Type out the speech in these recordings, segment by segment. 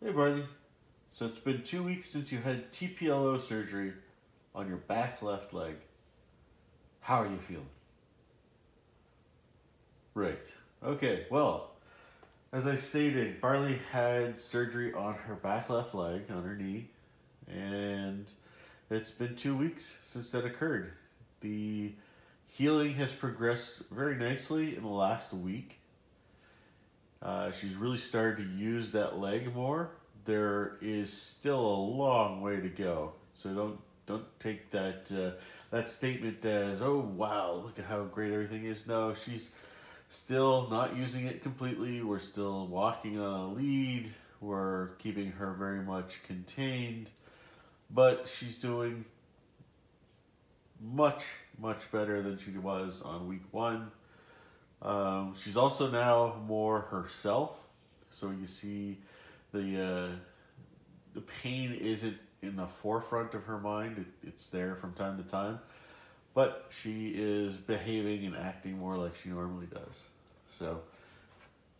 Hey Barley, so it's been 2 weeks since you had TPLO surgery on your back left leg. How are you feeling? Right. Okay, well, as I stated, Barley had surgery on her back left leg, on her knee, and it's been 2 weeks since that occurred. The healing has progressed very nicely in the last week. She's really started to use that leg more. There is still a long way to go, so don't take that statement as, oh wow, look at how great everything is. No, she's still not using it completely. We're still walking on a lead. We're keeping her very much contained, but she's doing much better than she was on week one. She's also now more herself, so you see the the pain isn't in the forefront of her mind. It's there from time to time, but she is behaving and acting more like she normally does. So,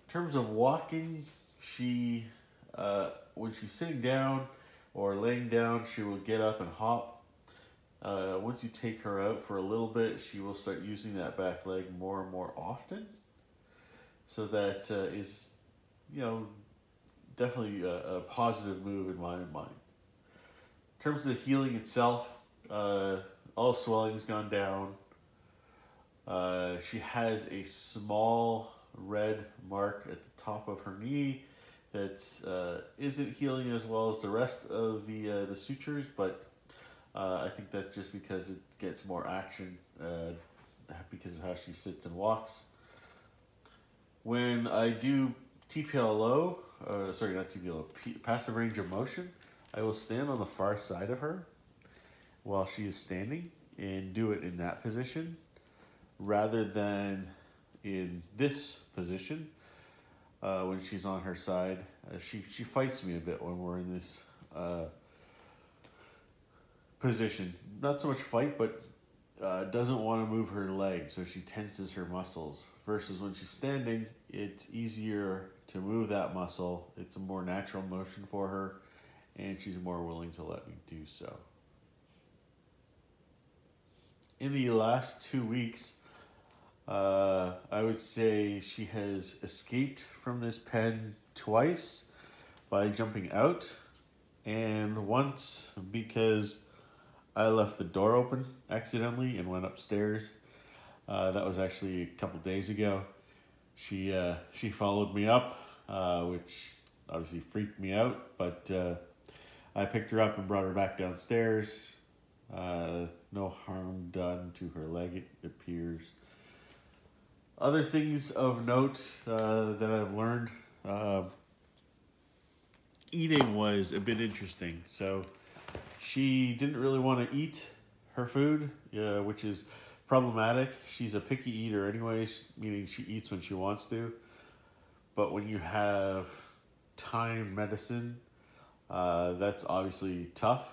in terms of walking, she when she's sitting down or laying down, she will get up and hop. Once you take her out for a little bit, she will start using that back leg more and more often. So that is, you know, definitely a positive move in my mind. In terms of the healing itself, all swelling's gone down. She has a small red mark at the top of her knee that isn't healing as well as the rest of the sutures, but I think that's just because it gets more action because of how she sits and walks. When I do TPLO, sorry, not TPLO, passive range of motion, I will stand on the far side of her while she is standing and do it in that position rather than in this position when she's on her side. She fights me a bit when we're in this position. Not so much fight, but doesn't want to move her leg, so she tenses her muscles. Versus when she's standing, it's easier to move that muscle. It's a more natural motion for her, and she's more willing to let me do so. In the last 2 weeks, I would say she has escaped from this pen twice by jumping out, and once because I left the door open accidentally and went upstairs. That was actually a couple days ago. She followed me up, which obviously freaked me out, but I picked her up and brought her back downstairs. No harm done to her leg, it appears. Other things of note that I've learned, eating was a bit interesting. So she didn't really want to eat her food, which is problematic. She's a picky eater anyways, meaning she eats when she wants to. But when you have time medicine, that's obviously tough.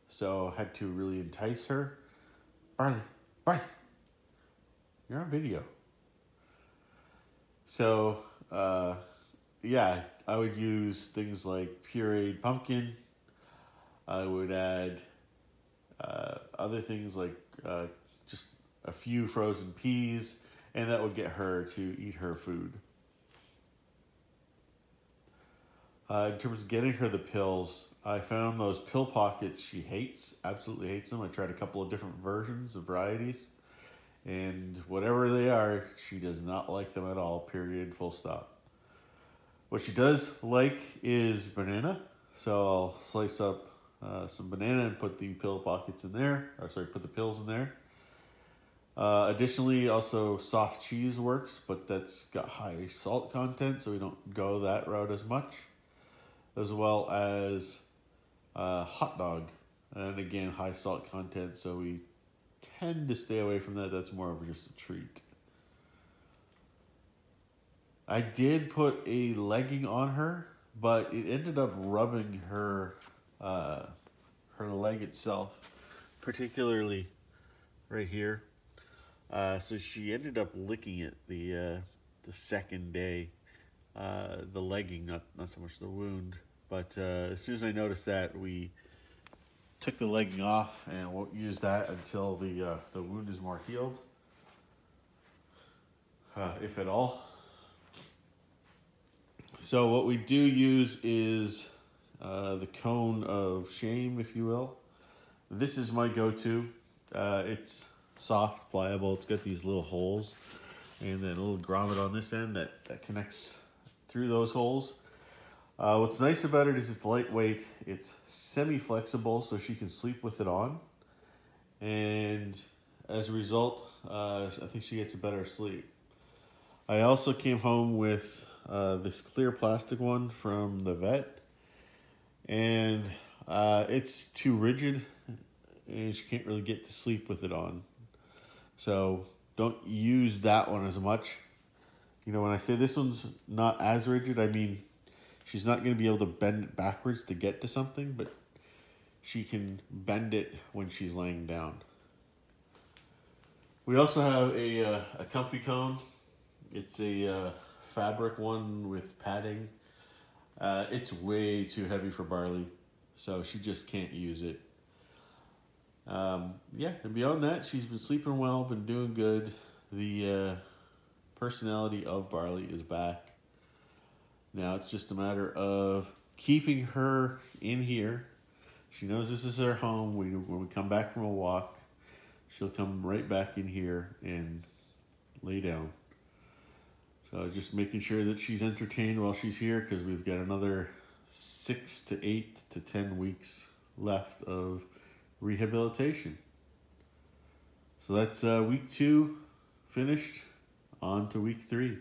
So I had to really entice her. Barley, you're on video. So, yeah, I would use things like pureed pumpkin. I would add other things like just a few frozen peas, and that would get her to eat her food. In terms of getting her the pills, I found those pill pockets she hates, absolutely hates them. I tried a couple of different versions of varieties, and whatever they are, she does not like them at all, period, full stop. What she does like is banana, so I'll slice up some banana and put the pill pockets in there, put the pills in there. Additionally, also soft cheese works, but that's got high salt content, so we don't go that route as much. As well as hot dog, and again, high salt content, so we tend to stay away from that. That's more of just a treat. I did put a legging on her, but it ended up rubbing her her leg itself, particularly right here. So she ended up licking it the second day. The legging, not so much the wound. But as soon as I noticed that, we took the legging off and won't use that until the wound is more healed, if at all. So what we do use is the cone of shame, if you will. This is my go-to. It's soft, pliable. It's got these little holes and then a little grommet on this end that connects through those holes. What's nice about it is it's lightweight. It's semi-flexible, so she can sleep with it on. And as a result, I think she gets a better sleep. I also came home with this clear plastic one from the vet. And it's too rigid, and she can't really get to sleep with it on. So don't use that one as much. You know, when I say this one's not as rigid, I mean she's not going to be able to bend it backwards to get to something, but she can bend it when she's laying down. We also have a comfy cone. It's a fabric one with padding. It's way too heavy for Barley, so she just can't use it. Yeah, and beyond that, she's been sleeping well, been doing good. The personality of Barley is back. Now it's just a matter of keeping her in here. She knows this is her home. When we come back from a walk, she'll come right back in here and lay down. So just making sure that she's entertained while she's here, because we've got another 6 to 8 to 10 weeks left of rehabilitation. So that's week 2 finished. On to week 3.